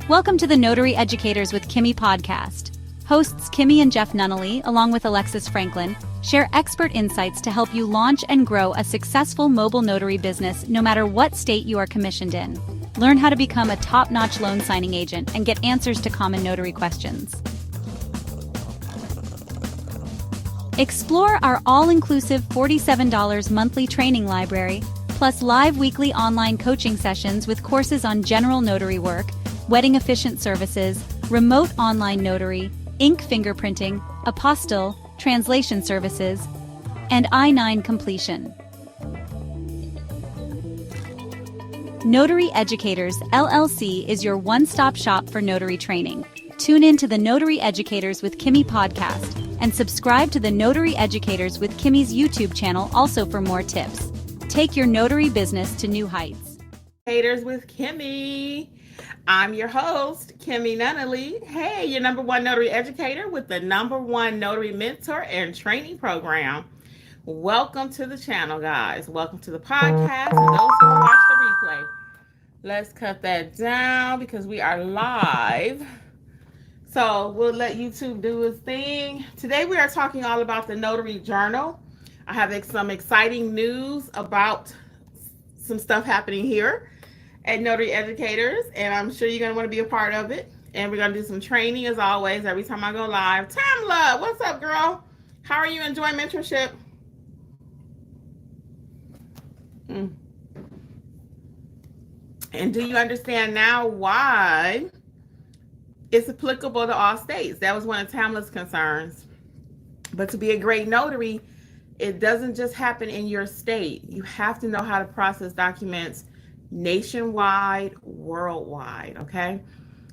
Welcome to the Notary Educators with Kimmi Podcast. Hosts Kimmi and Jeff Nunnally, along with Alexis Franklin, share expert insights to help you launch and grow a successful mobile notary business no matter what state you are commissioned in. Learn how to become a top-notch loan signing agent and get answers to common notary questions. Explore our all-inclusive $47 monthly training library, plus live weekly online coaching sessions with courses on general notary work, wedding efficient services, remote online notary, ink fingerprinting, apostille, translation services, and I-9 completion. Notary Educators, LLC is your one-stop shop for notary training. Tune in to the Notary Educators with Kimmi podcast and subscribe to the Notary Educators with Kimmi's YouTube channel also for more tips. Take your notary business to new heights. Educators with Kimmi. I'm your host, Kimberly Nunnally. Hey, your number one notary educator with the number one notary mentor and training program. Welcome to the channel, guys. Welcome to the podcast and those who will watch the replay. Let's cut that down because we are live. So we'll let YouTube do its thing. Today we are talking all about the Notary Journal. I have some exciting news about some stuff happening here at Notary Educators, and I'm sure you're going to want to be a part of it. And we're going to do some training as always every time I go live. Tamla, what's up, girl? How are you enjoying mentorship? And do you understand now why it's applicable to all states? That was one of Tamla's concerns. But to be a great notary, it doesn't just happen in your state. You have to know how to process documents nationwide, worldwide, okay?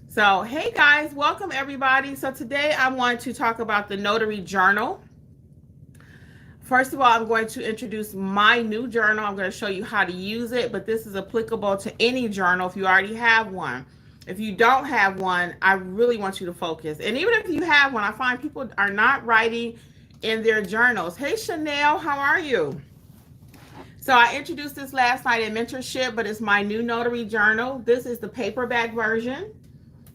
So, hey guys, welcome everybody. So today I want to talk about the Notary Journal. First of all, I'm going to introduce my new journal. I'm going to show you how to use it, but this is applicable to any journal if you already have one. If you don't have one, I really want you to focus. And even if you have one, I find people are not writing in their journals. Hey Chanel, how are you? So I introduced this last night in mentorship, but it's my new notary journal. This is the paperback version,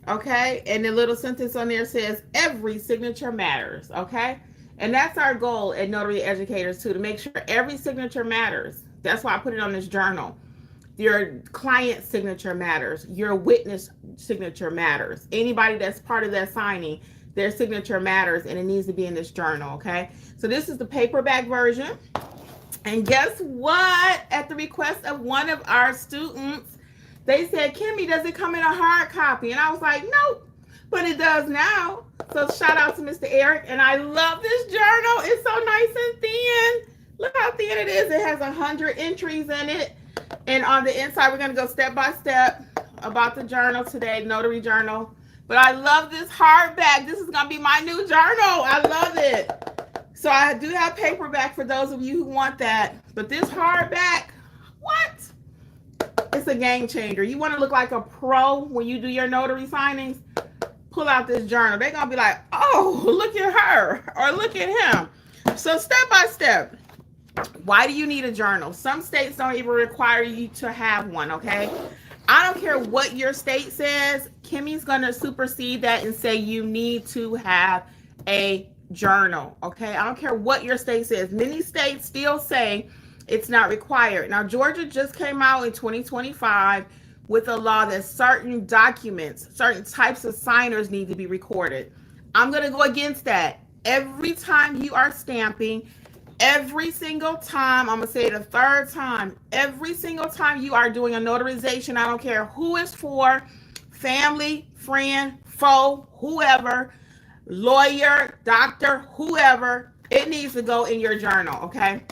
okay? And the little sentence on there says, every signature matters, okay? And that's our goal at Notary Educators too, to make sure every signature matters. That's why I put it on this journal. Your client signature matters. Your witness signature matters. Anybody that's part of that signing, their signature matters, and it needs to be in this journal, okay? So this is the paperback version. And guess what? At the request of one of our students, they said, Kimmi, does it come in a hard copy? And I was like, nope, but it does now. So shout out to Mr. Eric. And I love this journal. It's so nice and thin. Look how thin it is. It has 100 entries in it. And on the inside, we're going to go step by step about the journal today, Notary Journal. But I love this hardback. This is going to be my new journal. I love it. So I do have paperback for those of you who want that. But this hardback, what? It's a game changer. You want to look like a pro when you do your notary signings? Pull out this journal. They're going to be like, oh, look at her or look at him. So step by step, why do you need a journal? Some states don't even require you to have one, okay? I don't care what your state says. Kimmi's going to supersede that and say you need to have a journal, okay? I don't care what your state says. Many states still say it's not required. Now, Georgia just came out in 2025 with a law that certain documents, certain types of signers need to be recorded. I'm going to go against that. Every time you are stamping, every single time, I'm going to say it a third time, every single time you are doing a notarization, I don't care who it's for, family, friend, foe, whoever, lawyer, doctor, whoever, it needs to go in your journal, okay?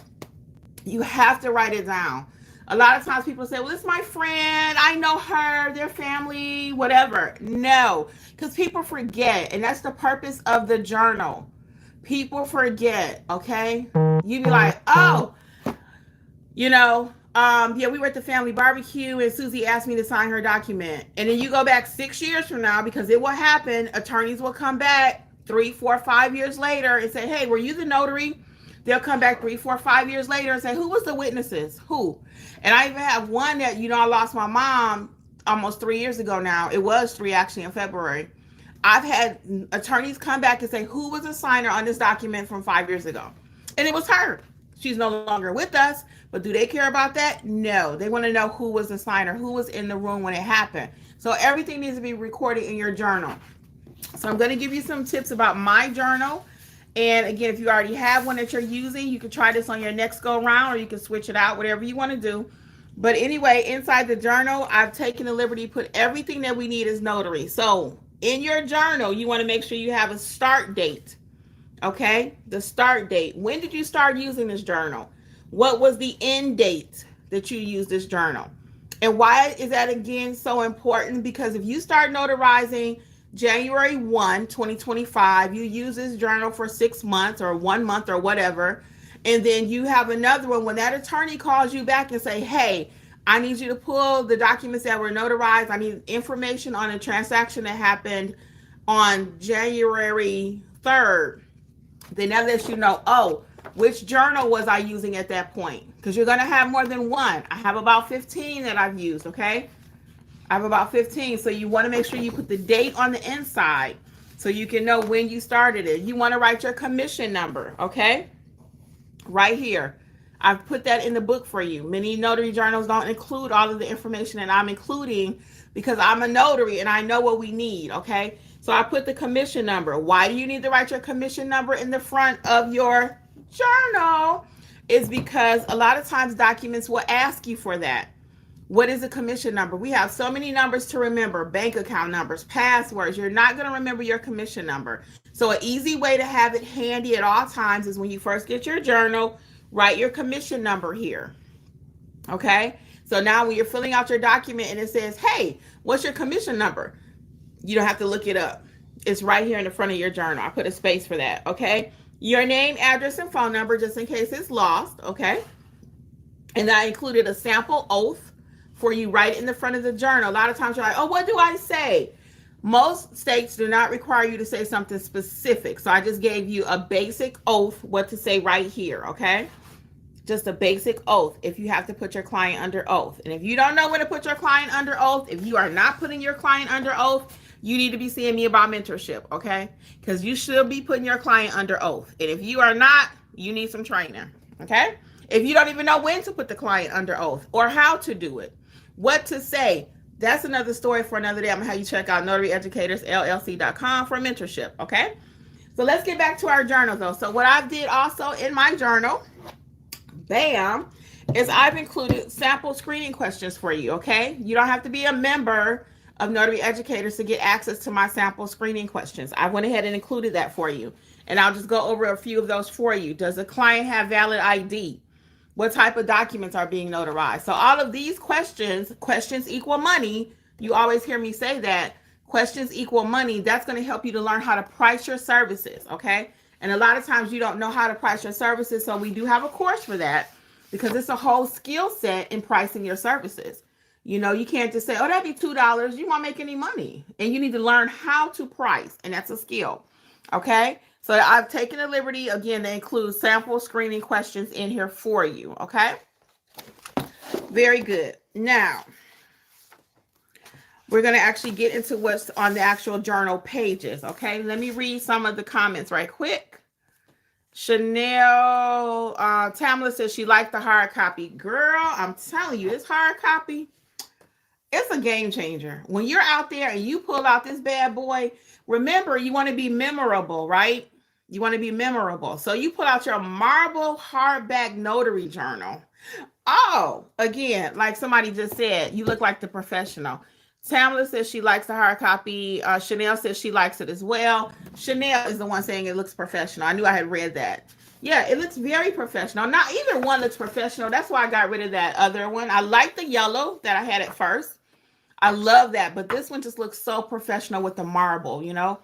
You have to write it down. A lot of times people say, well, it's my friend, I know her, their family, whatever. No, because people forget, and that's the purpose of the journal. People forget, okay? You be like, oh, yeah, we were at the family barbecue and Susie asked me to sign her document. And then you go back 6 years from now, because it will happen. Attorneys will come back 3, 4, 5 years later and say, hey, were you the notary? They'll come back 3, 4, 5 years later and say, who was the witnesses? Who? And I even have one that, I lost my mom almost 3 years ago now. It was 3 actually in February. I've had attorneys come back and say, who was a signer on this document from 5 years ago? And it was her. She's no longer with us, but do they care about that? No. They want to know who was the signer, who was in the room when it happened. So everything needs to be recorded in your journal. So I'm going to give you some tips about my journal. And again, if you already have one that you're using, you can try this on your next go round, or you can switch it out, whatever you want to do. But anyway, inside the journal, I've taken the liberty to put everything that we need as notary. So in your journal, you want to make sure you have a start date. Okay, the start date. When did you start using this journal? What was the end date that you used this journal? And why is that again so important? Because if you start notarizing January 1, 2025, you use this journal for 6 months or 1 month or whatever, and then you have another one when that attorney calls you back and say, hey, I need you to pull the documents that were notarized. I need information on a transaction that happened on January 3rd. Then that lets you know, oh, which journal was I using at that point? Because you're going to have more than one. I have about 15 that I've used, okay? I have about 15. So you want to make sure you put the date on the inside so you can know when you started it. You want to write your commission number, okay? Right here. I've put that in the book for you. Many notary journals don't include all of the information that I'm including because I'm a notary and I know what we need, okay? So I put the commission number. Why do you need to write your commission number in the front of your journal? Is because a lot of times documents will ask you for that. What is a commission number? We have so many numbers to remember, bank account numbers, passwords. You're not going to remember your commission number. So an easy way to have it handy at all times is when you first get your journal, write your commission number here. Okay? So now when you're filling out your document and it says, hey, what's your commission number? You don't have to look it up. It's right here in the front of your journal. I put a space for that, okay? Your name, address, and phone number just in case it's lost, okay? And I included a sample oath for you right in the front of the journal. A lot of times you're like, oh, what do I say? Most states do not require you to say something specific. So I just gave you a basic oath, what to say right here, okay? Just a basic oath if you have to put your client under oath. And if you don't know when to put your client under oath, if you are not putting your client under oath, you need to be seeing me about mentorship, okay? Because you should be putting your client under oath. And if you are not, you need some training, okay? If you don't even know when to put the client under oath or how to do it, what to say, that's another story for another day. I'm going to have you check out notaryeducatorsllc.com for mentorship, okay? So let's get back to our journal, though. So what I did also in my journal, bam, is I've included sample screening questions for you, okay? You don't have to be a member of Notary Educators to get access to my sample screening questions. I went ahead and included that for you. And I'll just go over a few of those for you. Does the client have valid ID? What type of documents are being notarized? So all of these questions equal money. You always hear me say that. Questions equal money. That's going to help you to learn how to price your services, okay? And a lot of times you don't know how to price your services, so we do have a course for that because it's a whole skill set in pricing your services. You know, you can't just say, oh, that'd be $2. You won't make any money. And you need to learn how to price, and that's a skill, okay? So I've taken the liberty, again, to include sample screening questions in here for you, okay? Very good. Now, we're going to actually get into what's on the actual journal pages, okay? Let me read some of the comments right quick. Chanel Tamla says she liked the hard copy. Girl, I'm telling you, this hard copy, it's a game changer. When you're out there and you pull out this bad boy, remember, you want to be memorable, right? You want to be memorable. So you pull out your marble hardback notary journal. Oh, again, like somebody just said, you look like the professional. Tamla says she likes the hard copy. Chanel says she likes it as well. Chanel is the one saying it looks professional. I knew I had read that. Yeah, it looks very professional. Not either one looks professional. That's why I got rid of that other one. I like the yellow that I had at first. I love that, but this one just looks so professional with the marble, you know?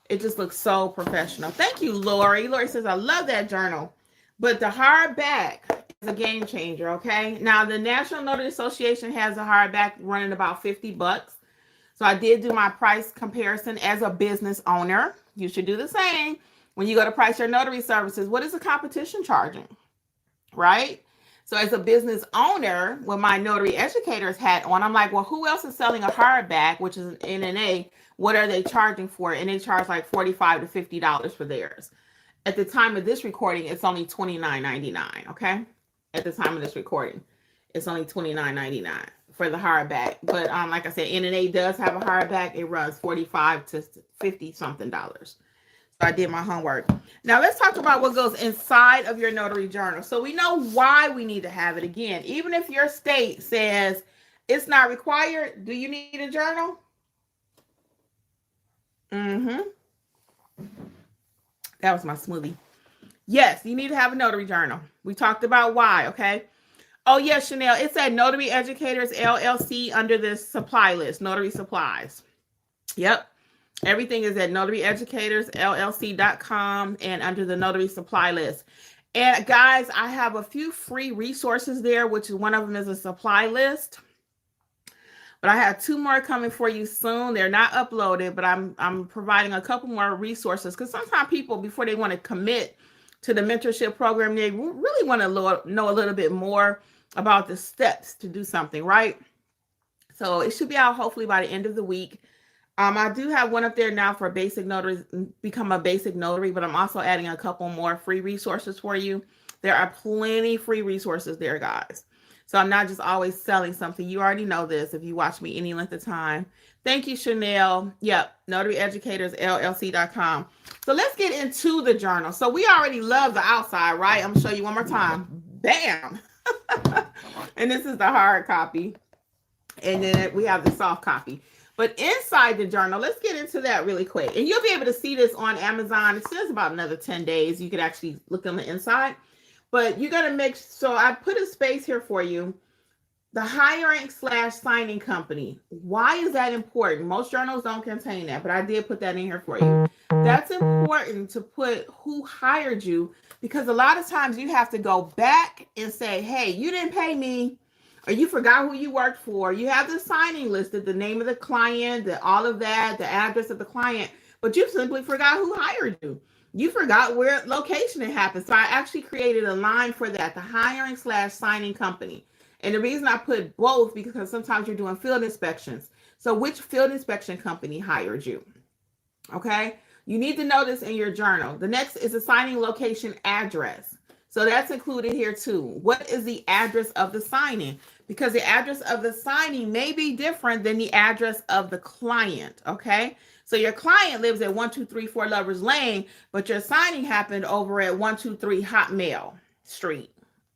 It just looks so professional. Thank you, Lori. Lori says, I love that journal. But the hardback is a game changer, okay? Now, the National Notary Association has a hardback running about $50. So I did do my price comparison as a business owner. You should do the same when you go to price your notary services. What is the competition charging, right? So as a business owner, with my Notary Educators hat on, I'm like, well, who else is selling a hardback, which is an NNA? What are they charging for it? And they charge like $45 to $50 for theirs. At the time of this recording, it's only $29.99. Okay, at the time of this recording, it's only $29.99 for the hardback. But like I said, NNA does have a hardback. It runs $45 to $50 something. So I did my homework. Now let's talk about what goes inside of your notary journal. So we know why we need to have it. Again, even if your state says it's not required, do you need a journal? That was my smoothie. Yes, you need to have a notary journal. We talked about why, okay? Oh, yes, Chanel. It's at Notary Educators, LLC under this supply list, notary supplies. Yep. Everything is at notaryeducatorsllc.com and under the notary supply list. And guys, I have a few free resources there, which is one of them is a supply list. But I have 2 more coming for you soon. They're not uploaded, but I'm providing a couple more resources because sometimes people, before they want to commit to the mentorship program, they really want to know a little bit more about the steps to do something, right? So it should be out hopefully by the end of the week. I do have one up there now for basic notaries, become a basic notary, but I'm also adding a couple more free resources for you. There are plenty free resources there, guys. So I'm not just always selling something. You already know this if you watch me any length of time. Thank you, Chanel. Yep, notaryeducatorsllc.com. So let's get into the journal. So we already love the outside, right? I'm going to show you one more time. Bam. And this is the hard copy. And then we have the soft copy. But inside the journal, let's get into that really quick. And you'll be able to see this on Amazon. It says about another 10 days. You could actually look on the inside. But you got to make, so I put a space here for you. The hiring/signing company. Why is that important? Most journals don't contain that, but I did put that in here for you. That's important to put who hired you, because a lot of times you have to go back and say, hey, you didn't pay me, or you forgot who you worked for. You have the signing listed, the name of the client, all of that, the address of the client, but you simply forgot who hired you. You forgot where location it happened. So I actually created a line for that, the hiring/signing company. And the reason I put both, because sometimes you're doing field inspections. So which field inspection company hired you? Okay. You need to know this in your journal. The next is the signing location address. So that's included here too. What is the address of the signing? Because the address of the signing may be different than the address of the client. Okay. So your client lives at 1234 Lovers Lane, but your signing happened over at 123 Hotmail Street.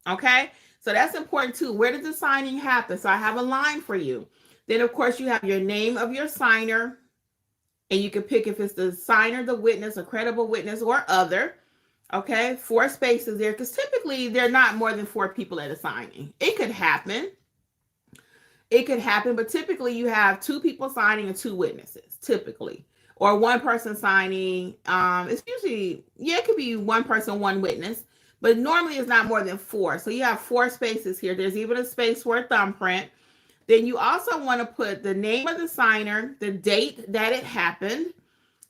Okay. So that's important too. Where did the signing happen? So I have a line for you. Then of course you have your name of your signer, and you can pick if it's the signer, the witness, a credible witness, or other. Okay. 4 spaces there, because typically there are not more than 4 people at a signing. It could happen. But typically you have 2 people signing and 2 witnesses, typically, or 1 person signing. It's usually, it could be 1 person, 1 witness, but normally it's not more than 4. So you have 4 spaces here. There's even a space for a thumbprint. Then you also want to put the name of the signer, the date that it happened.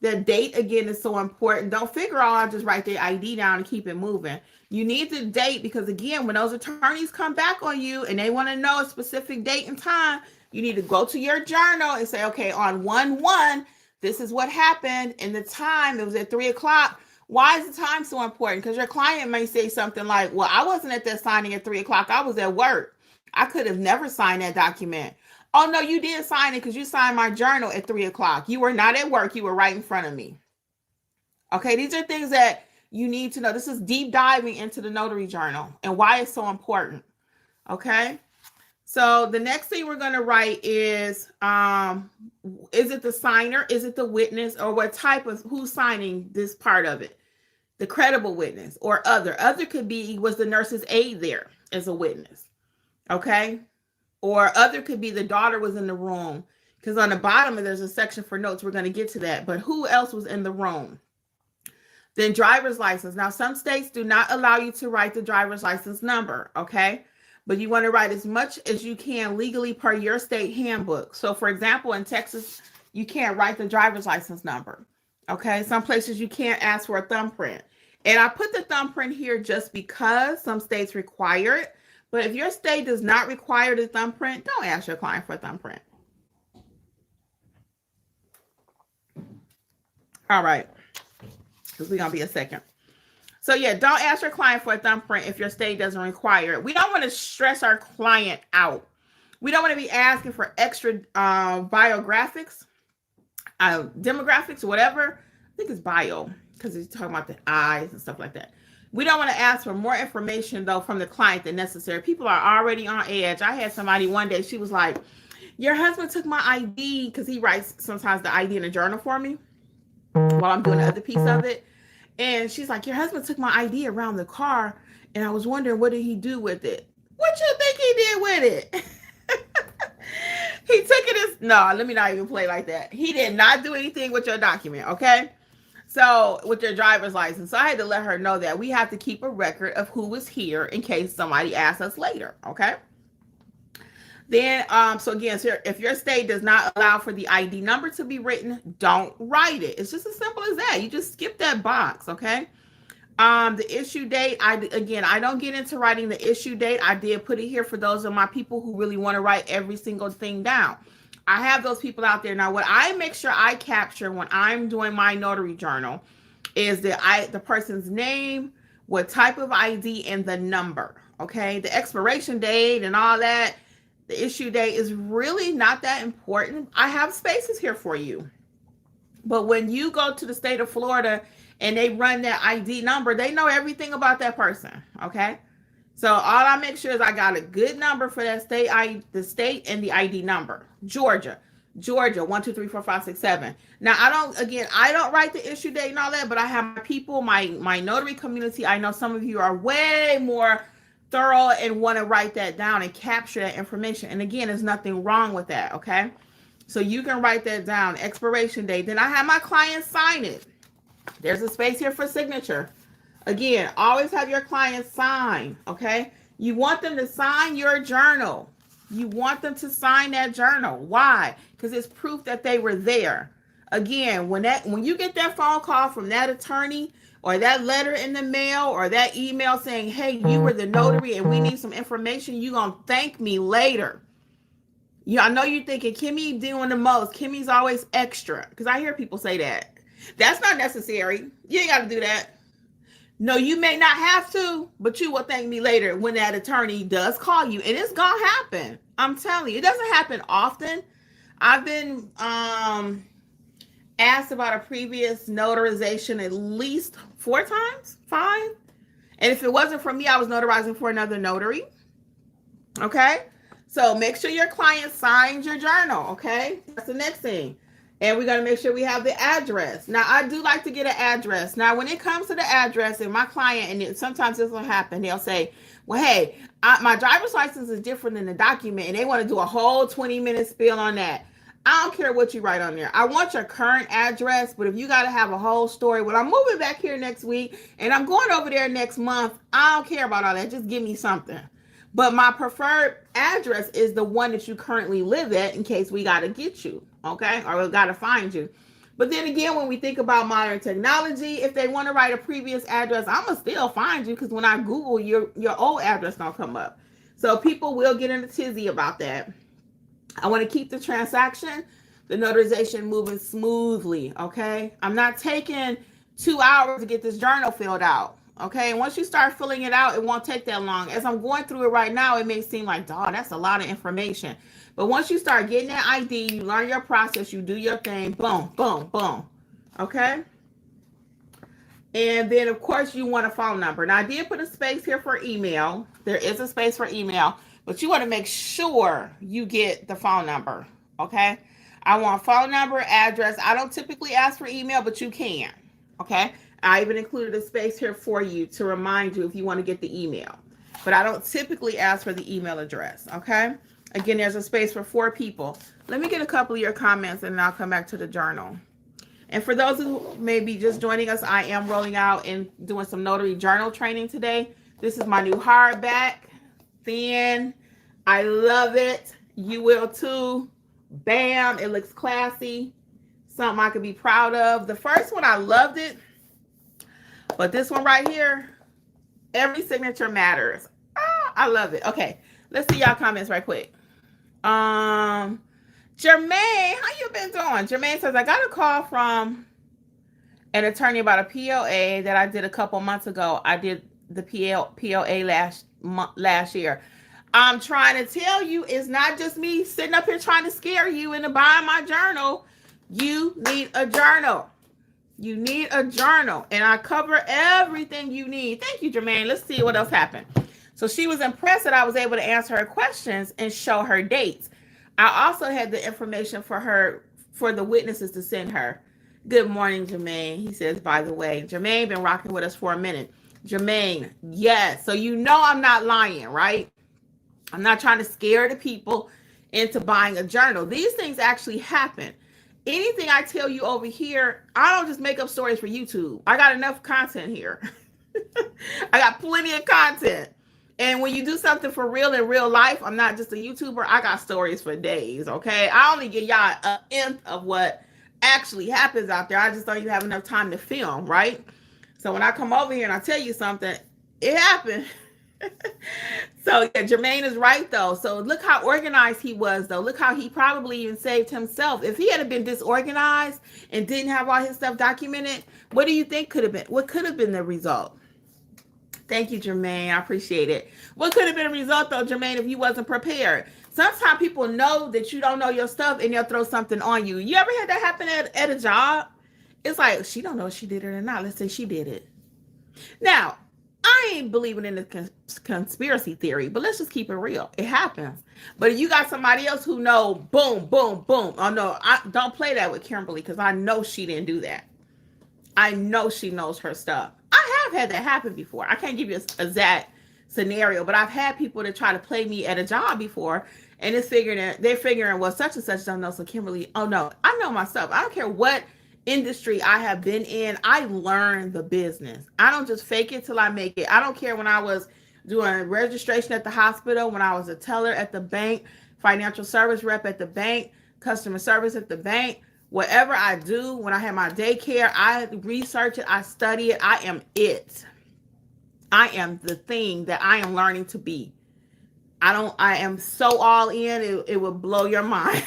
The date, again, is so important. Don't figure I'll just write the ID down and keep it moving. You need the date, because again, when those attorneys come back on you and they want to know a specific date and time, you need to go to your journal and say, okay, on 1/1, this is what happened, and the time, it was at 3:00. Why is the time so important? Because your client may say something like, well, I wasn't at that signing at 3:00. I was at work. I could have never signed that document. Oh, no, you did sign it because you signed my journal at 3:00. You were not at work. You were right in front of me. Okay, these are things that you need to know. This is deep diving into the notary journal and why it's so important. Okay, so the next thing we're going to write is it the signer? Is it the witness? Or what type of, who's signing this part of it? The credible witness or other. Other could be, was the nurse's aide there as a witness? Okay. Or other could be the daughter was in the room, because on the bottom there's a section for notes. We're going to get to that. But who else was in the room? Then driver's license. Now, some states do not allow you to write the driver's license number. Okay. But you want to write as much as you can legally per your state handbook. So for example, in Texas, you can't write the driver's license number. Okay. Some places you can't ask for a thumbprint. And I put the thumbprint here just because some states require it. But if your state does not require the thumbprint, don't ask your client for a thumbprint. All right, because we're going to be a second. So yeah, don't ask your client for a thumbprint if your state doesn't require it. We don't want to stress our client out. We don't want to be asking for extra biographics, demographics, whatever. I think it's bio, because he's talking about the eyes and stuff like that. We don't want to ask for more information, though, from the client than necessary. People are already on edge. I had somebody one day, she was like, your husband took my ID, because he writes sometimes the ID in a journal for me while I'm doing the other piece of it. And she's like, your husband took my ID around the car, and I was wondering, what did he do with it? What you think he did with it? He took it as, no, let me not even play like that. He did not do anything with your document, okay? So, with your driver's license. So, I had to let her know that we have to keep a record of who was here in case somebody asks us later, okay? Then, so again, so if your state does not allow for the ID number to be written, don't write it. It's just as simple as that. You just skip that box, okay? The issue date, I don't get into writing the issue date. I did put it here for those of my people who really want to write every single thing down. I have those people out there. Now, what I make sure I capture when I'm doing my notary journal is the person's name, what type of ID, and the number, okay? The expiration date and all that, the issue date is really not that important. I have spaces here for you. But when you go to the state of Florida and they run that ID number, they know everything about that person, okay? So all I make sure is I got a good number for that state, the state and the ID number. Georgia, 1, 2, 3, 4, 5, 6, 7. Now I don't write the issue date and all that, but I have my people, my notary community. I know some of you are way more thorough and want to write that down and capture that information. And again, there's nothing wrong with that, okay? So you can write that down, expiration date. Then I have my client sign it. There's a space here for signature. Again, always have your client sign, okay? You want them to sign your journal. You want them to sign that journal. Why? Because it's proof that they were there. Again, when you get that phone call from that attorney or that letter in the mail or that email saying, hey, you were the notary and we need some information, you're going to thank me later. Yeah, I know you're thinking, Kimmi doing the most. Kimmy's always extra. Because I hear people say that. That's not necessary. You ain't got to do that. No, you may not have to, but you will thank me later when that attorney does call you. And it's going to happen. I'm telling you, it doesn't happen often. I've been asked about a previous notarization at least 4 times, 5. And if it wasn't for me, I was notarizing for another notary. Okay? So make sure your client signs your journal, okay? That's the next thing. And we're going to make sure we have the address. Now, I do like to get an address. Now, when it comes to the address and my client, and sometimes this will happen, they'll say, well, hey, my driver's license is different than the document, and they want to do a whole 20-minute spiel on that. I don't care what you write on there. I want your current address, but if you got to have a whole story, well, I'm moving back here next week, and I'm going over there next month, I don't care about all that. Just give me something. But my preferred address is the one that you currently live at in case we got to get you, okay? Or we got to find you. But then again, when we think about modern technology, if they want to write a previous address, I'm going to still find you because when I Google, your old address don't come up. So people will get in a tizzy about that. I want to keep the transaction, the notarization moving smoothly, okay? I'm not taking 2 hours to get this journal filled out. Okay, and once you start filling it out, it won't take that long. As I'm going through it right now, it may seem like, dog, that's a lot of information. But once you start getting that ID, you learn your process, you do your thing, boom, boom, boom. Okay? And then, of course, you want a phone number. Now, I did put a space here for email. There is a space for email, but you want to make sure you get the phone number. Okay? I want phone number, address. I don't typically ask for email, but you can. Okay? I even included a space here for you to remind you if you want to get the email. But I don't typically ask for the email address, okay? Again, there's a space for 4 people. Let me get a couple of your comments and then I'll come back to the journal. And for those who may be just joining us, I am rolling out and doing some notary journal training today. This is my new hardback, thin. I love it. You will too. Bam, it looks classy. Something I could be proud of. The first one, I loved it. But this one right here, every signature matters. I love it. Okay, let's see y'all comments right quick. Jermaine, how you been doing? Jermaine says, I got a call from an attorney about a POA that I did a couple months ago. I did the POA last year. I'm trying to tell you, it's not just me sitting up here trying to scare you into buying my journal. You need a journal. You need a journal. And I cover everything you need. Thank you, Jermaine. Let's see what else happened. So she was impressed that I was able to answer her questions and show her dates. I also had the information for her, for the witnesses to send her. Good morning, Jermaine. He says, by the way, Jermaine been rocking with us for a minute. Jermaine, yes. So you know I'm not lying, right? I'm not trying to scare the people into buying a journal. These things actually happen. Anything I tell you over here, I don't just make up stories for YouTube. I got enough content here. I got plenty of content. And when you do something for real in real life, I'm not just a YouTuber. I got stories for days, okay? I only give y'all an nth of what actually happens out there. I just don't even have enough time to film, right? So when I come over here and I tell you something, it happened. So yeah, Jermaine is right though. So look how organized he was though. Look how he probably even saved himself. If he had been disorganized and didn't have all his stuff documented, what do you think could have been? What could have been the result? Thank you, Jermaine. I appreciate it. What could have been a result though, Jermaine, if you wasn't prepared? Sometimes people know that you don't know your stuff and they'll throw something on you. You ever had that happen at a job? It's like, she don't know if she did it or not. Let's say she did it. Now, I ain't believing in the conspiracy theory, but let's just keep it real. It happens. But if you got somebody else who know, boom, boom, boom. Oh no, I don't play that with Kimberly because I know she didn't do that. I know she knows her stuff. I have had that happen before. I can't give you a exact scenario, but I've had people that try to play me at a job before, and they're figuring, well, such and such don't know. So Kimberly, oh no, I know my stuff. I don't care what industry I have been in. I learned the business. I don't just fake it till I make it. I don't care when I was doing registration at the hospital, when I was a teller at the bank, financial service rep at the bank, customer service at the bank, whatever I do, when I have my daycare, I research it, I study it. I am it. I am the thing that I am learning to be. I am so all in, it will blow your mind.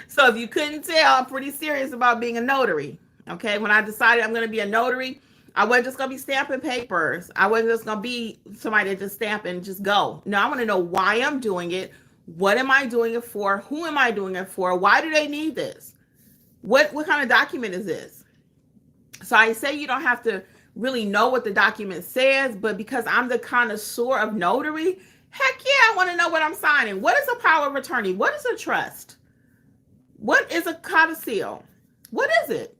So if you couldn't tell, I'm pretty serious about being a notary. Okay. When I decided I'm going to be a notary, I wasn't just going to be stamping papers. I wasn't just going to be somebody that just stamp and just go. No, I want to know why I'm doing it. What am I doing it for? Who am I doing it for? Why do they need this? What kind of document is this? So I say you don't have to really know what the document says, but because I'm the connoisseur of notary, heck yeah, I want to know what I'm signing. What is a power of attorney? What is a trust? What is a codicil? What is it?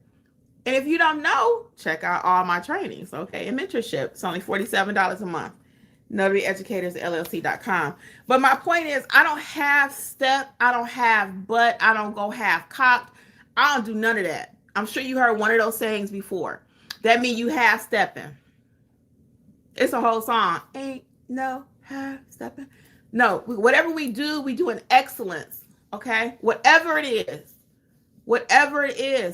And if you don't know, check out all my trainings, okay? And mentorship. It's only $47 a month. NotaryEducatorsLLC.com. But my point is, I don't have step, I don't have butt, I don't go half cocked. I don't do none of that. I'm sure you heard one of those sayings before. That means you half stepping. It's a whole song. Ain't no half stepping. No, whatever we do in excellence. Okay, whatever it is.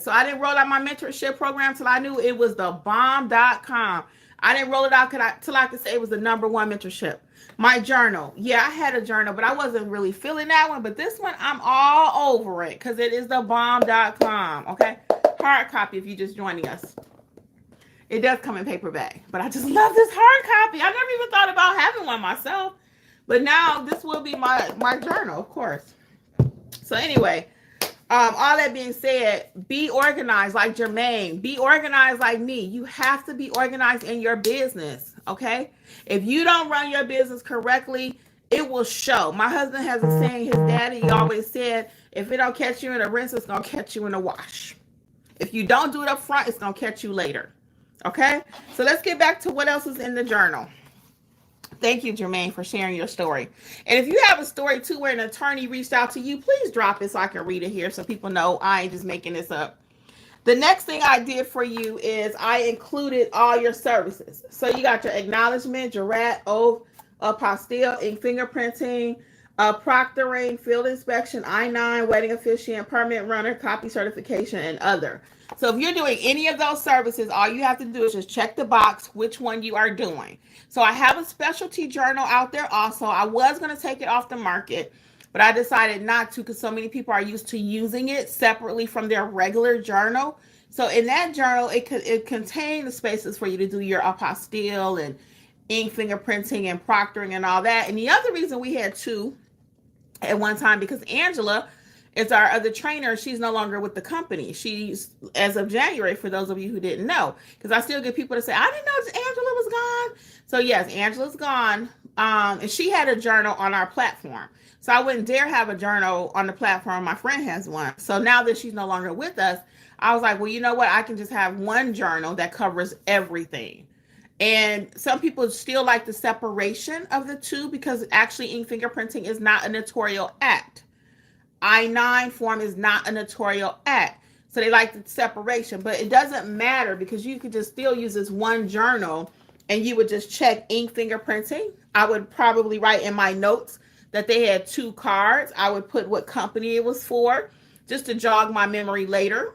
So I didn't roll out my mentorship program till I knew it was the bomb.com. I didn't roll it out till I could say it was the #1 mentorship. My journal. Yeah, I had a journal, but I wasn't really feeling that one. But this one, I'm all over it because it is the bomb.com. Okay, hard copy if you're just joining us. It does come in paperback, but I just love this hard copy. I never even thought about having one myself. But now this will be my journal, of course. So anyway, all that being said, be organized like Jermaine. Be organized like me. You have to be organized in your business, okay? If you don't run your business correctly, it will show. My husband has a saying, his daddy always said, if it don't catch you in a rinse, it's going to catch you in a wash. If you don't do it up front, it's going to catch you later, okay? So let's get back to what else is in the journal. Thank you, Jermaine, for sharing your story. And if you have a story too where an attorney reached out to you, please drop it so I can read it here so people know I ain't just making this up. The next thing I did for you is I included all your services. So you got your acknowledgement, jurat, oath, apostille, and fingerprinting. Proctoring, field inspection, I-9, wedding officiant, permit runner, copy certification, and other. So if you're doing any of those services, all you have to do is just check the box which one you are doing. So I have a specialty journal out there also. I was going to take it off the market, but I decided not to because so many people are used to using it separately from their regular journal. So in that journal, it contains the spaces for you to do your apostille and ink fingerprinting and proctoring and all that. And the other reason we had two at one time, because Angela is our other trainer. She's no longer with the company. She's, as of January, for those of you who didn't know, because I still get people to say, I didn't know Angela was gone. So yes, Angela's gone. And she had a journal on our platform. So I wouldn't dare have a journal on the platform. My friend has one. So now that she's no longer with us, I was like, well, you know what? I can just have one journal that covers everything. And some people still like the separation of the two because actually ink fingerprinting is not a notarial act. I-9 form is not a notarial act. So they like the separation, but it doesn't matter because you could just still use this one journal and you would just check ink fingerprinting. I would probably write in my notes that they had two cards. I would put what company it was for just to jog my memory later.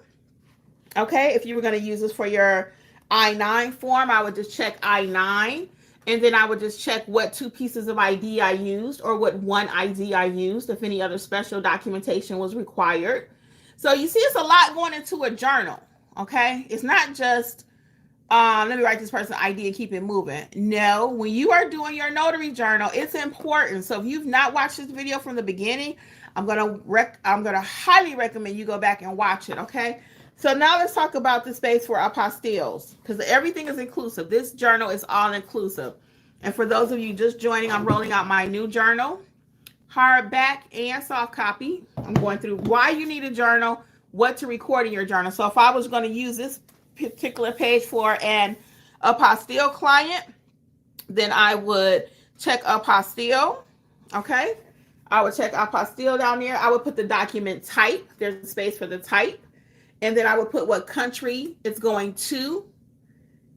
Okay, if you were going to use this for your I-9 form, I would just check I-9, and then I would just check what two pieces of ID I used or what one ID I used if any other special documentation was required. So you see, it's a lot going into a journal, okay? It's not just, let me write this person ID and keep it moving. No, when you are doing your notary journal, it's important. So if you've not watched this video from the beginning, I'm gonna highly recommend you go back and watch it, okay? So now let's talk about the space for apostilles, because everything is inclusive. This journal is all inclusive. And for those of you just joining, I'm rolling out my new journal, hardback and soft copy. I'm going through why you need a journal, what to record in your journal. So if I was going to use this particular page for an apostille client, then I would check apostille, okay? I would check apostille down there. I would put the document type. There's a space for the type. And then I would put what country it's going to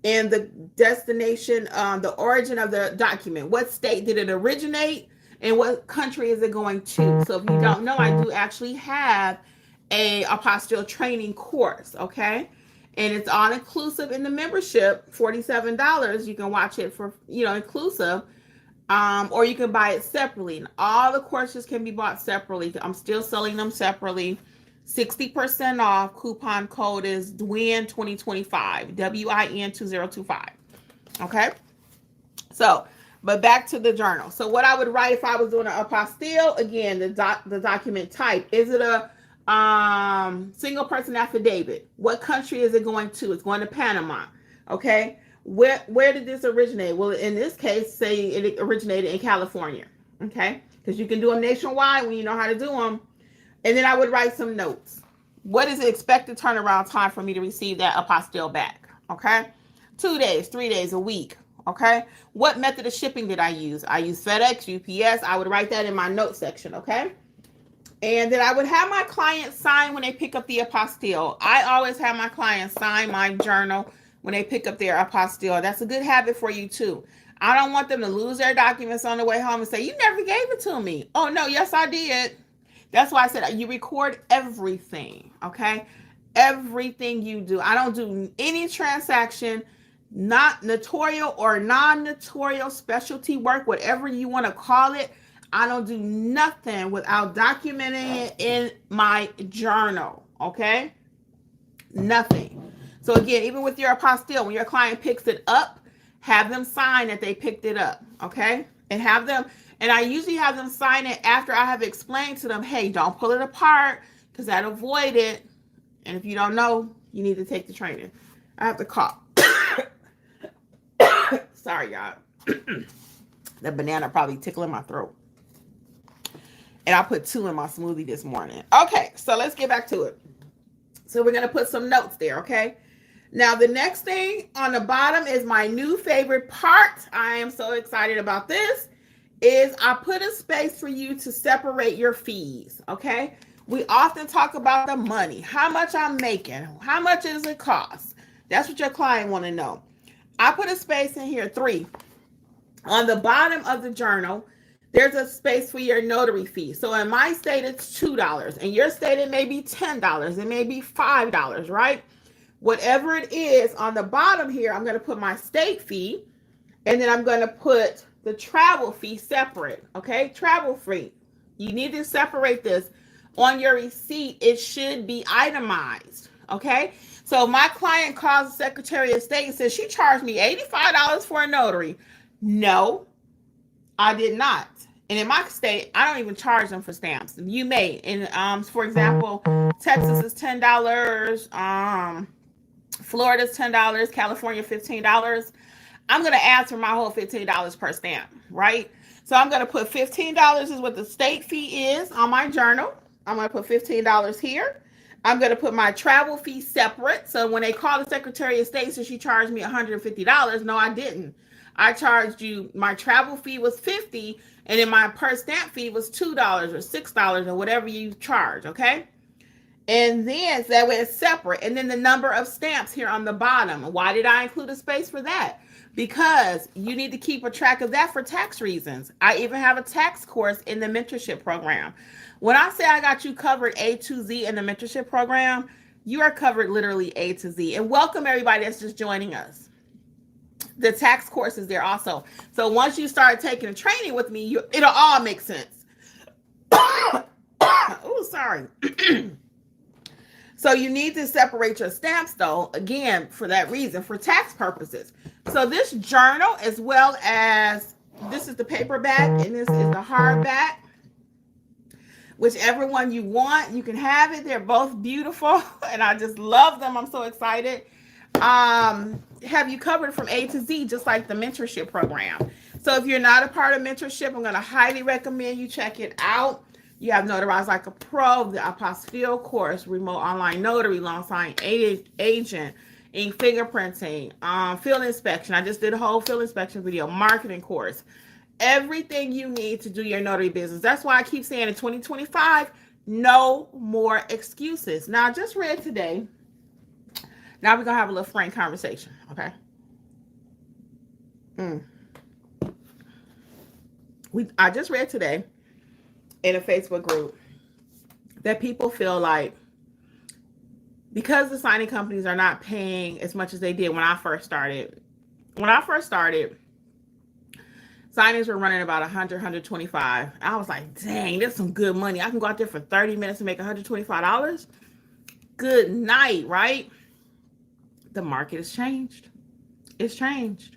and the destination, the origin of the document. What state did it originate and what country is it going to? So if you don't know, I do actually have a apostille training course, okay? And it's all inclusive in the membership, $47. You can watch it for, inclusive. Or you can buy it separately. And all the courses can be bought separately. I'm still selling them separately. 60% off. Coupon code is WIN2025. WIN2025. Okay. So, but back to the journal. So what I would write if I was doing an apostille, again, the document type. Is it a single person affidavit? What country is it going to? It's going to Panama. Okay. Where did this originate? Well, in this case, say it originated in California. Okay. Because you can do them nationwide when you know how to do them. And then I would write some notes. What is the expected turnaround time for me to receive that apostille back? Okay. 2 days, 3 days, a week. Okay. What method of shipping did I use? I used FedEx, UPS. I would write that in my notes section. Okay. And then I would have my clients sign when they pick up the apostille. I always have my clients sign my journal when they pick up their apostille. That's a good habit for you too. I don't want them to lose their documents on the way home and say, you never gave it to me. Oh no, yes I did. That's why I said you record everything, okay? Everything you do. I don't do any transaction, not notarial or non-notarial specialty work, whatever you want to call it. I don't do nothing without documenting it in my journal, okay? Nothing. So again, even with your apostille, when your client picks it up, have them sign that they picked it up, okay? And I usually have them sign it after I have explained to them, hey, don't pull it apart because that'll void it. And if you don't know, you need to take the training. I have to cough. Sorry, y'all. The banana probably tickling my throat. And I put 2 in my smoothie this morning. Okay, so let's get back to it. So we're going to put some notes there, okay? Now, the next thing on the bottom is my new favorite part. I am so excited about this. Is I put a space for you to separate your fees, okay? We often talk about the money, how much I'm making, how much does it cost? That's what your client want to know. I put a space in here, 3. On the bottom of the journal, there's a space for your notary fee. So in my state, it's $2. In your state, it may be $10. It may be $5, right? Whatever it is, on the bottom here, I'm going to put my state fee, and then I'm going to put the travel fee separate, okay? Travel fee. You need to separate this. On your receipt, it should be itemized, okay? So my client calls the Secretary of State and says, she charged me $85 for a notary. No, I did not. And in my state, I don't even charge them for stamps. You may. And for example, Texas is $10. Florida's $10. California, $15. I'm going to ask for my whole $15 per stamp, right? So I'm going to put $15 is what the state fee is on my journal. I'm going to put $15 here. I'm going to put my travel fee separate. So when they call the Secretary of State, so she charged me $150. No, I didn't. I charged you, my travel fee was $50, and then my per stamp fee was $2 or $6 or whatever you charge, okay? And then, so that way it's separate. And then the number of stamps here on the bottom. Why did I include a space for that? Because you need to keep a track of that for tax reasons. I even have a tax course in the mentorship program. When I say I got you covered A to Z in the mentorship program, you are covered literally A to Z. And welcome everybody that's just joining us. The tax course is there also. So once you start taking the training with me, it'll all make sense. Oh, sorry. So you need to separate your stamps, though, again, for that reason, for tax purposes. So this journal, as well as this is the paperback and this is the hardback. Whichever one you want, you can have it. They're both beautiful, and I just love them. I'm so excited. Have you covered from A to Z, just like the mentorship program. So if you're not a part of mentorship, I'm going to highly recommend you check it out. You have Notarize Like a Pro, the apostille course, remote online notary, loan sign agent, ink fingerprinting, field inspection. I just did a whole field inspection video, marketing course. Everything you need to do your notary business. That's why I keep saying in 2025, no more excuses. Now, I just read today. Now we're going to have a little frank conversation, okay? I just read today in a Facebook group that people feel like because the signing companies are not paying as much as they did when I first started. When I first started, signings were running about 100, 125. I was like, dang, that's some good money. I can go out there for 30 minutes and make $125. Good night, right? The market has changed. It's changed.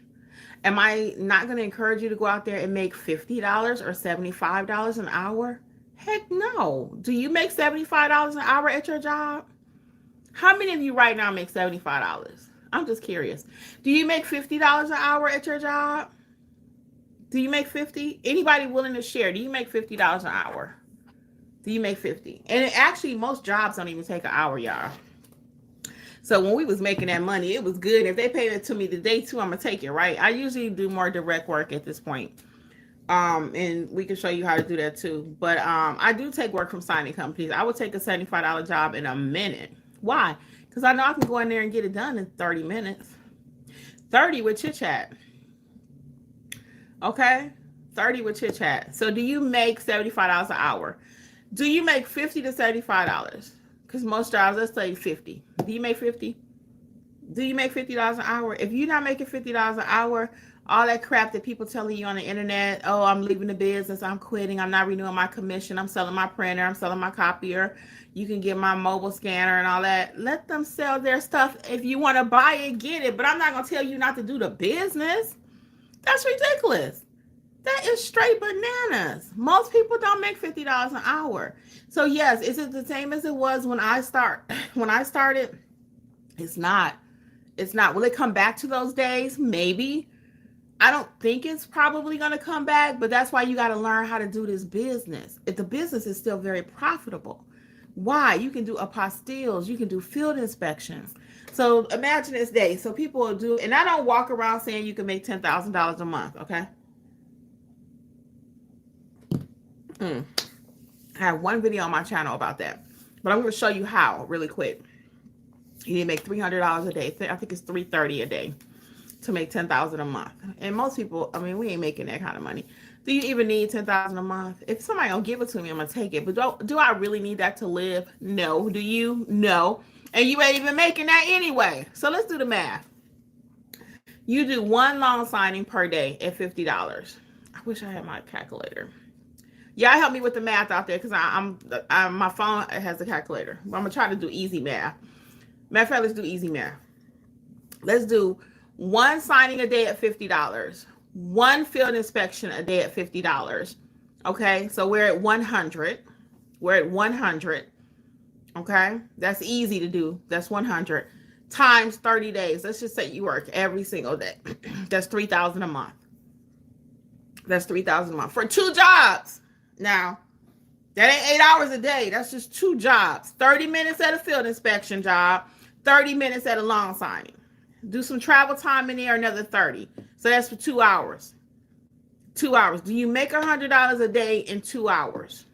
Am I not going to encourage you to go out there and make $50 or $75 an hour? Heck no. Do you make $75 an hour at your job? How many of you right now make $75? I'm just curious. Do you make $50 an hour at your job? Do you make 50? Anybody willing to share? Do you make $50 an hour? Do you make 50? And actually, most jobs don't even take an hour, y'all. So when we was making that money, it was good. If they paid it to me today too, I'm gonna take it, right? I usually do more direct work at this point. And we can show you how to do that too. But I do take work from signing companies. I would take a $75 job in a minute. Why? Because I know I can go in there and get it done in 30 minutes. 30 with chit chat. Okay? 30 with chit chat. So do you make $75 an hour? Do you make $50 to $75? Because most jobs, let's say 50. Do you make 50? Do you make $50 an hour? If you're not making $50 an hour, all that crap that people telling you on the internet, oh, I'm leaving the business, I'm quitting, I'm not renewing my commission, I'm selling my printer, I'm selling my copier, you can get my mobile scanner and all that. Let them sell their stuff. If you want to buy it, get it. But I'm not going to tell you not to do the business. That's ridiculous. That is straight bananas. Most people don't make $50 an hour. So yes, is it the same as it was when I started? It's not. It's not. Will it come back to those days? Maybe. I don't think it's probably going to come back, but that's why you got to learn how to do this business. If the business is still very profitable. Why? You can do apostilles. You can do field inspections. So imagine this day. So people will do, and I don't walk around saying you can make $10,000 a month, okay? I have one video on my channel about that, but I'm going to show you how really quick. You need to make $300 a day. I think it's $330 a day to make $10,000 a month. And most people, I mean, we ain't making that kind of money. Do you even need 10,000 a month? If somebody gonna give it to me, I'm gonna take it. But do I really need that to live? No. Do you? No. And you ain't even making that anyway. So let's do the math. You do one loan signing per day at $50. I wish I had my calculator. Y'all help me with the math out there, because I'm my phone has a calculator. But I'm gonna try to do easy math. Matter of fact, let's do easy math. Let's do one signing a day at $50. One field inspection a day at $50. Okay, so we're at 100. We're at 100. Okay, that's easy to do. That's 100 times 30 days. Let's just say you work every single day. That's 3,000 a month. That's 3,000 a month for 2 jobs. Now, that ain't 8 hours a day. That's just 2 jobs. 30 minutes at a field inspection job, 30 minutes at a loan signing. Do some travel time in there, another 30. So that's for 2 hours. 2 hours. Do you make $100 a day in 2 hours?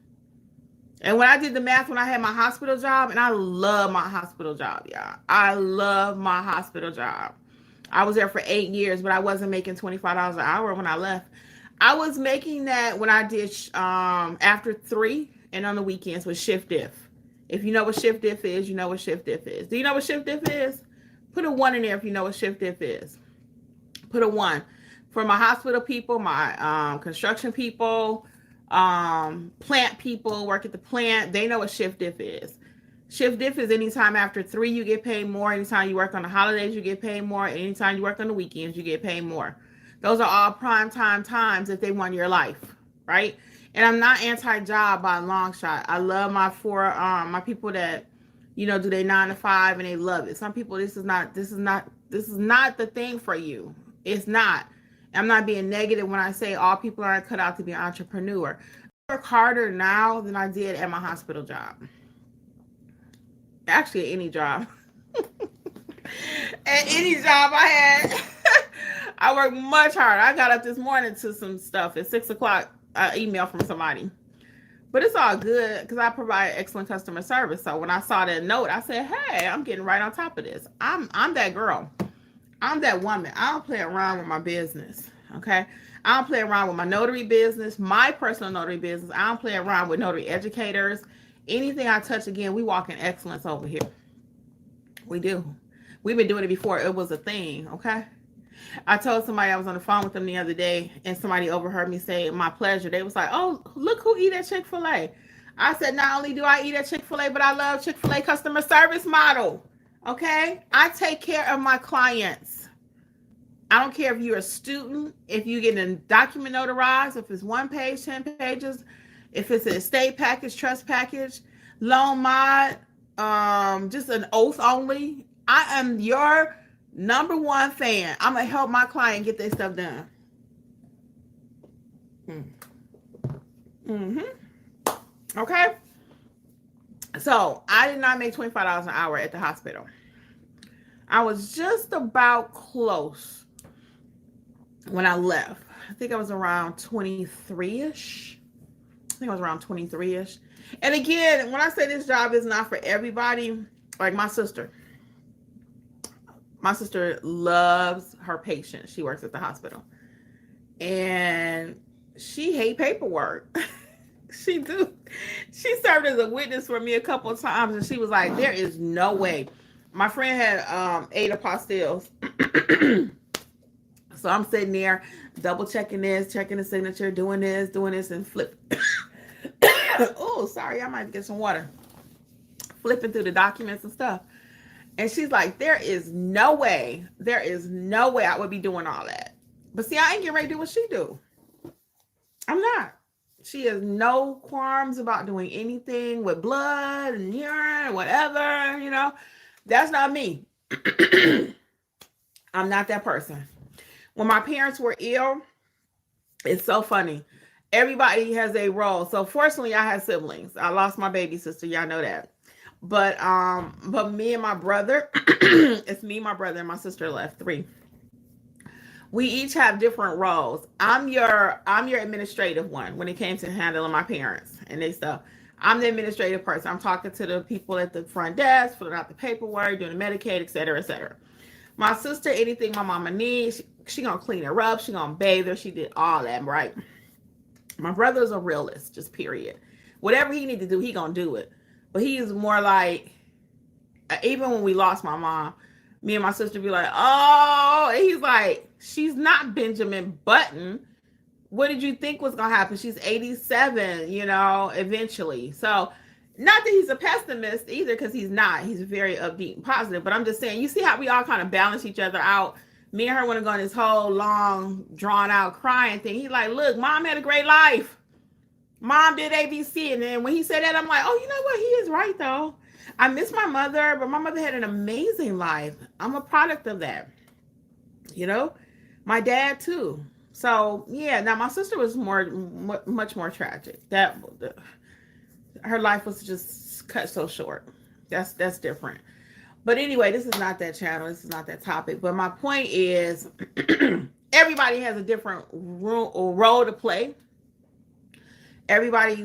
And when I did the math, when I had my hospital job, and I love my hospital job, y'all. I love my hospital job. I was there for 8 years, but I wasn't making $25 an hour when I left. I was making that when I did after 3 and on the weekends with shift diff. If you know what shift diff is, you know what shift diff is. Do you know what shift diff is? Put a 1 in there if you know what shift diff is. Put a 1. For my hospital people, my construction people, plant people, work at the plant, they know what shift diff is. Shift diff is anytime after 3 you get paid more. Anytime you work on the holidays, you get paid more. Anytime you work on the weekends, you get paid more. Those are all prime time times if they want your life, right? And I'm not anti-job by a long shot. I love my people that, you know, do they 9 to 5 and they love it. Some people, this is not the thing for you. It's not. I'm not being negative when I say all people aren't cut out to be an entrepreneur. I work harder now than I did at my hospital job. Actually, at any job. At any job I had, I worked much harder. I got up this morning to some stuff at 6 o'clock, email from somebody. But it's all good because I provide excellent customer service. So when I saw that note, I said, hey, I'm getting right on top of this. I'm that girl. I'm that woman. I don't play around with my business, okay? I don't play around with my notary business, my personal notary business. I don't play around with Notary Educators. Anything I touch, again, we walk in excellence over here. We do. We've been doing it before it was a thing, okay? I told somebody I was on the phone with them the other day, and somebody overheard me say, my pleasure. They was like, oh, look who eat at Chick-fil-A. I said, not only do I eat at Chick-fil-A, but I love Chick-fil-A customer service model. Okay, I take care of my clients. I don't care if you're a student, if you get a document notarized, if it's 1 page, 10 pages, if it's an estate package, trust package, loan mod, just an oath only. I am your number 1 fan. I'm gonna help my client get their stuff done. Okay. So I did not make $25 an hour at the hospital. I was just about close when I left. I think I was around 23-ish. And again, when I say this job is not for everybody, like my sister loves her patients. She works at the hospital. And she hate paperwork. She do. She served as a witness for me a couple of times, and she was like, there is no way. My friend had 8 apostilles. So I'm sitting there double checking this, checking the signature, doing this, and flip. Oh, sorry, I might get some water. Flipping through the documents and stuff. And she's like, there is no way I would be doing all that. But see, I ain't getting ready to do what she do. I'm not. She has no qualms about doing anything with blood and urine, whatever, you know. That's not me. I'm not that person. When my parents were ill, it's so funny. Everybody has a role. So fortunately, I had siblings. I lost my baby sister. Y'all know that. But me and my brother, it's me, my brother, and my sister left, 3. We each have different roles. I'm your administrative one when it came to handling my parents and they stuff. I'm the administrative person. I'm talking to the people at the front desk, filling out the paperwork, doing the Medicaid, et cetera, et cetera. My sister, anything my mama needs, she gonna clean her up. She gonna bathe her. She did all that, right? My brother's a realist, just period. Whatever he need to do, he gonna do it. But he's more like, even when we lost my mom, me and my sister be like, oh, and he's like, she's not Benjamin Button. What did you think was gonna happen? She's 87, eventually. So not that he's a pessimist either, because he's not. He's very upbeat and positive. But I'm just saying, you see how we all kind of balance each other out. Me and her want to go on this whole long, drawn out crying thing. He's like, look, mom had a great life. Mom did ABC. And then when he said that, I'm like, oh, you know what? He is right, though. I miss my mother, but my mother had an amazing life. I'm a product of that. My dad, too. So, yeah. Now, my sister was much more tragic. Her life was just cut so short. That's different. But anyway, this is not that channel. This is not that topic. But my point is, everybody has a different role to play.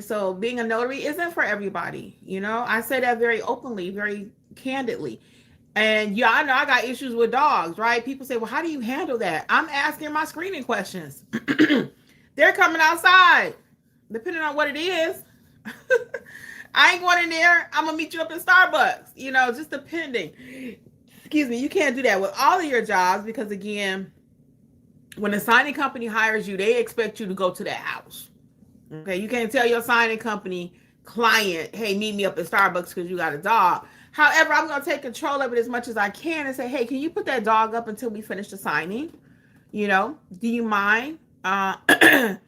So being a notary isn't for everybody. I say that very openly, very candidly. And y'all know I got issues with dogs, right? People say, well, how do you handle that? I'm asking my screening questions. They're coming outside, depending on what it is. I ain't going in there. I'm going to meet you up in Starbucks, just depending. Excuse me. You can't do that with all of your jobs because, again, when a signing company hires you, they expect you to go to that house. Okay. You can't tell your signing company client, hey, meet me up at Starbucks because you got a dog. However, I'm going to take control of it as much as I can and say, hey, can you put that dog up until we finish the signing? Do you mind? Sorry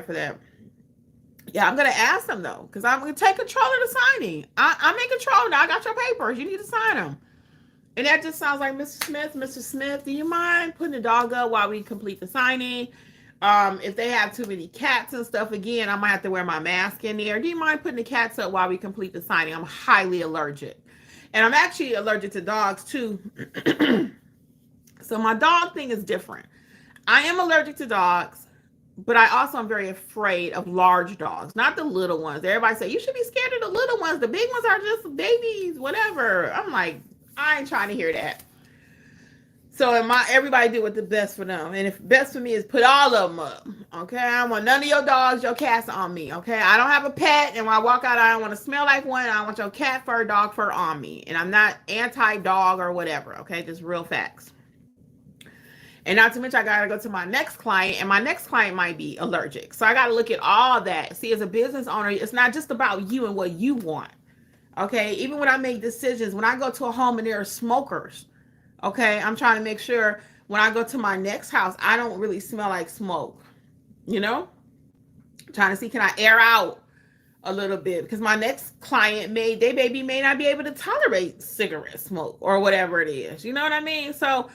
for that. Yeah, I'm going to ask them, though, because I'm going to take control of the signing. I'm in control now. I got your papers. You need to sign them. And that just sounds like, Mr. Smith, do you mind putting the dog up while we complete the signing? If they have too many cats and stuff, again, I might have to wear my mask in there. Do you mind putting the cats up while we complete the signing? I'm highly allergic. And I'm actually allergic to dogs, too. So my dog thing is different. I am allergic to dogs. But I also am very afraid of large dogs, not the little ones. Everybody say, you should be scared of the little ones. The big ones are just babies, whatever. I'm like, I ain't trying to hear that. So everybody do what's the best for them. And if best for me is put all of them up. Okay. I don't want none of your dogs, your cats on me. Okay. I don't have a pet. And when I walk out, I don't want to smell like one. I don't want your cat fur, dog fur on me. And I'm not anti-dog or whatever. Okay. Just real facts. And not to mention, I got to go to my next client, and my next client might be allergic. So I got to look at all that. See, as a business owner, it's not just about you and what you want. Okay. Even when I make decisions, when I go to a home and there are smokers, okay, I'm trying to make sure when I go to my next house, I don't really smell like smoke. Trying to see, can I air out a little bit? Because my next client may not be able to tolerate cigarette smoke or whatever it is. You know what I mean? So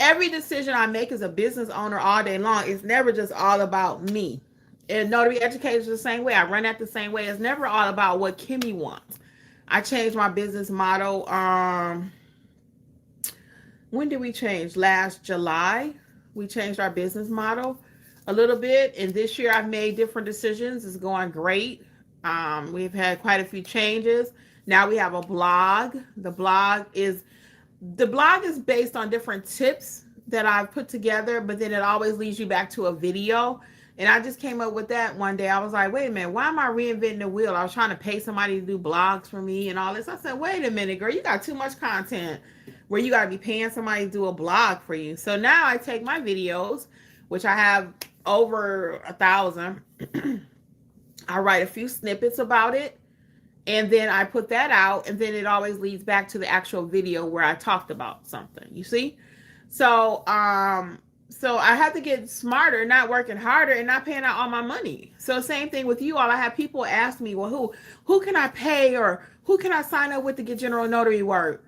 every decision I make as a business owner all day long, it's never just all about me. And Notary Educators the same way. I run that the same way. It's never all about what Kimmi wants. I changed my business model. When did we change? Last July, we changed our business model a little bit. And this year I've made different decisions. It's going great. We've had quite a few changes. Now we have a blog. The blog is based on different tips that I've put together, but then it always leads you back to a video. And I just came up with that one day. I was like, wait a minute, why am I reinventing the wheel? I was trying to pay somebody to do blogs for me and all this. I said, wait a minute, girl, you got too much content where you got to be paying somebody to do a blog for you. So now I take my videos, which I have over 1,000. I write a few snippets about it. And then I put that out, and then it always leads back to the actual video where I talked about something, you see? So I have to get smarter, not working harder, and not paying out all my money. So same thing with you all. I have people ask me, well, who can I pay, or who can I sign up with to get general notary work?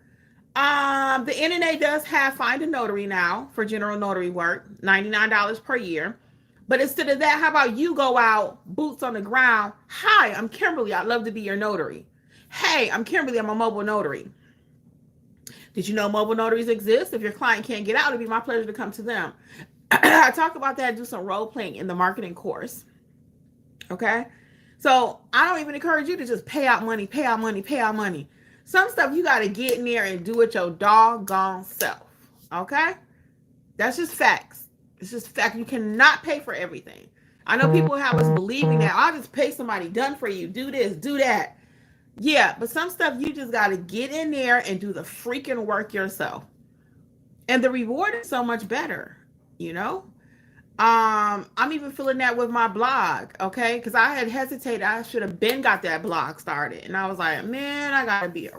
The NNA does have Find a Notary now for general notary work, $99 per year. But instead of that, how about you go out, boots on the ground? Hi, I'm Kimberly. I'd love to be your notary. Hey, I'm Kimberly. I'm a mobile notary. Did you know mobile notaries exist? If your client can't get out, it'd be my pleasure to come to them. I talk about that, do some role playing in the marketing course. Okay? So I don't even encourage you to just pay out money. Some stuff you got to get in there and do it your doggone self. Okay? That's just facts. It's just fact. You cannot pay for everything. I know people have us believing that I'll just pay somebody, done for you, do this, do that. Yeah, but some stuff you just got to get in there and do the freaking work yourself. And the reward is so much better, you know? I'm even feeling that with my blog, okay? Because I had hesitated. I should have been got that blog started. And I was like, man, I got to be a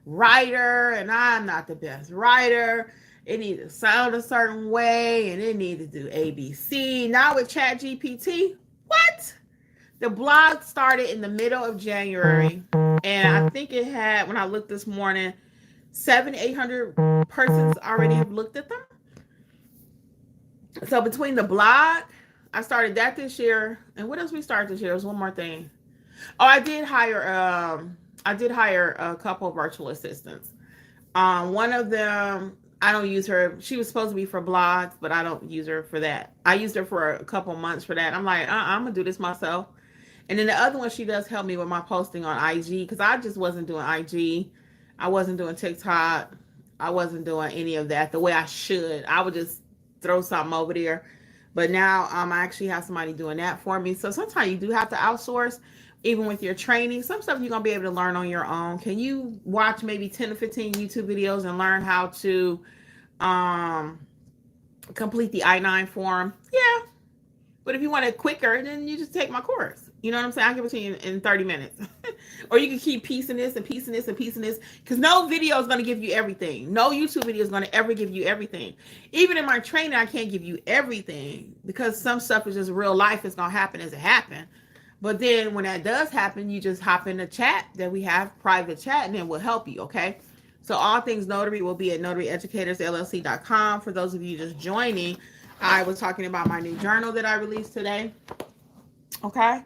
writer, and I'm not the best writer. It needs to sound a certain way, and it needs to do ABC. Now with ChatGPT, what? The blog started in the middle of January, and I think it had, when I looked this morning, 800 persons already have looked at them. So between the blog, I started that this year, and what else we started this year? There's one more thing. Oh, I did hire a couple of virtual assistants. One of them, I don't use her. She was supposed to be for blogs, but I don't use her for that. I used her for a couple months for that. I'm like, I'm gonna do this myself. And then the other one, she does help me with my posting on IG, because I just wasn't doing IG. I wasn't doing TikTok. I wasn't doing any of that the way I should. I would just throw something over there. But now I actually have somebody doing that for me. So sometimes you do have to outsource, even with your training. Some stuff you're going to be able to learn on your own. Can you watch maybe 10 to 15 YouTube videos and learn how to complete the I-9 form? Yeah. But if you want it quicker, then you just take my course. You know what I'm saying? I'll give it to you in 30 minutes. Or you can keep piecing this and piecing this and piecing this. Because no video is going to give you everything. No YouTube video is going to ever give you everything. Even in my training, I can't give you everything. Because some stuff is just real life. It's going to happen as it happens. But then when that does happen, you just hop in the chat that we have, private chat, and then we'll help you, okay? So all things notary will be at notaryeducatorsllc.com. For those of you just joining, I was talking about my new journal that I released today. Okay.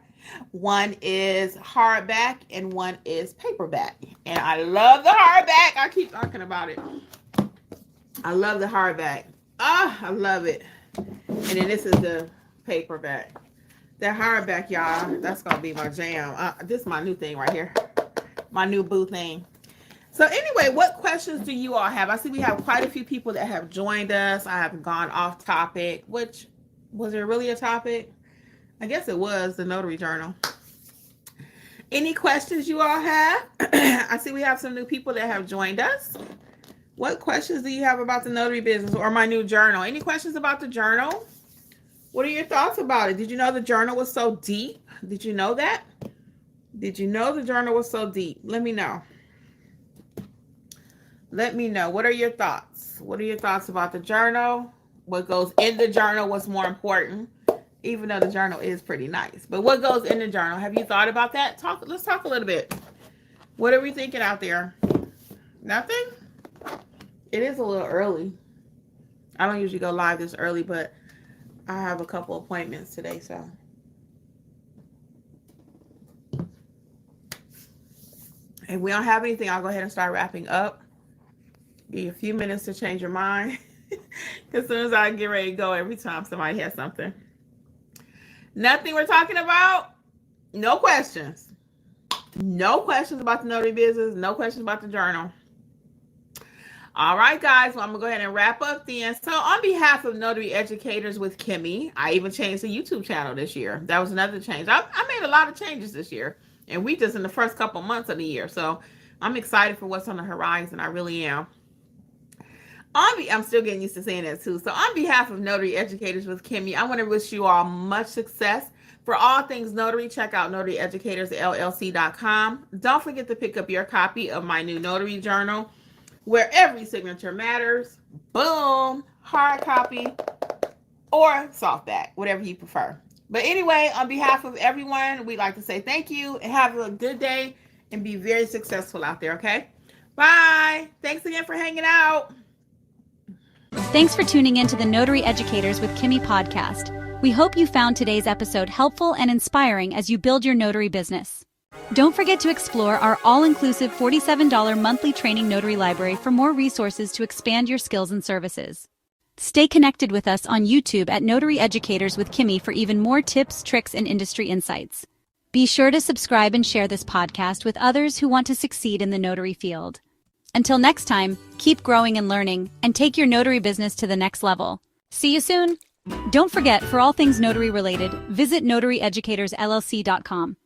One is hardback and one is paperback. And I love the hardback. I keep talking about it. I love the hardback. I love it. And then this is the paperback. That hardback, y'all, that's going to be my jam. This is my new thing right here. My new boo thing. So anyway, what questions do you all have? I see we have quite a few people that have joined us. I have gone off topic, which, was there really a topic? I guess it was the Notary Journal. Any questions you all have? I see we have some new people that have joined us. What questions do you have about the notary business or my new journal? Any questions about the journal? What are your thoughts about it? Did you know the journal was so deep? Did you know that? Did you know the journal was so deep? Let me know. Let me know. What are your thoughts? What are your thoughts about the journal? What goes in the journal? What's more important? Even though the journal is pretty nice. But what goes in the journal? Have you thought about that? Let's talk a little bit. What are we thinking out there? Nothing? It is a little early. I don't usually go live this early, but I have a couple appointments today, so. If we don't have anything, I'll go ahead and start wrapping up. Give you a few minutes to change your mind. As soon as I get ready to go, every time somebody has something. Nothing we're talking about? No questions. No questions about the notary business. No questions about the journal. All right, guys. Well, I'm going to go ahead and wrap up then. So on behalf of Notary Educators with Kimmi, I even changed the YouTube channel this year. That was another change. I made a lot of changes this year. And we just in the first couple months of the year. So I'm excited for what's on the horizon. I really am. I'm still getting used to saying that too. So on behalf of Notary Educators with Kimmi, I want to wish you all much success. For all things notary, check out notaryeducatorsllc.com. Don't forget to pick up your copy of my new notary journal, where every signature matters. Boom, hard copy or softback, whatever you prefer. But anyway, on behalf of everyone, we'd like to say thank you and have a good day and be very successful out there, okay? Bye. Thanks again for hanging out. Thanks for tuning in to the Notary Educators with Kimmi podcast. We hope you found today's episode helpful and inspiring as you build your notary business. Don't forget to explore our all-inclusive $47 monthly training notary library for more resources to expand your skills and services. Stay connected with us on YouTube at Notary Educators with Kimmi for even more tips, tricks, and industry insights. Be sure to subscribe and share this podcast with others who want to succeed in the notary field. Until next time, keep growing and learning, and take your notary business to the next level. See you soon! Don't forget, for all things notary related, visit notaryeducatorsllc.com.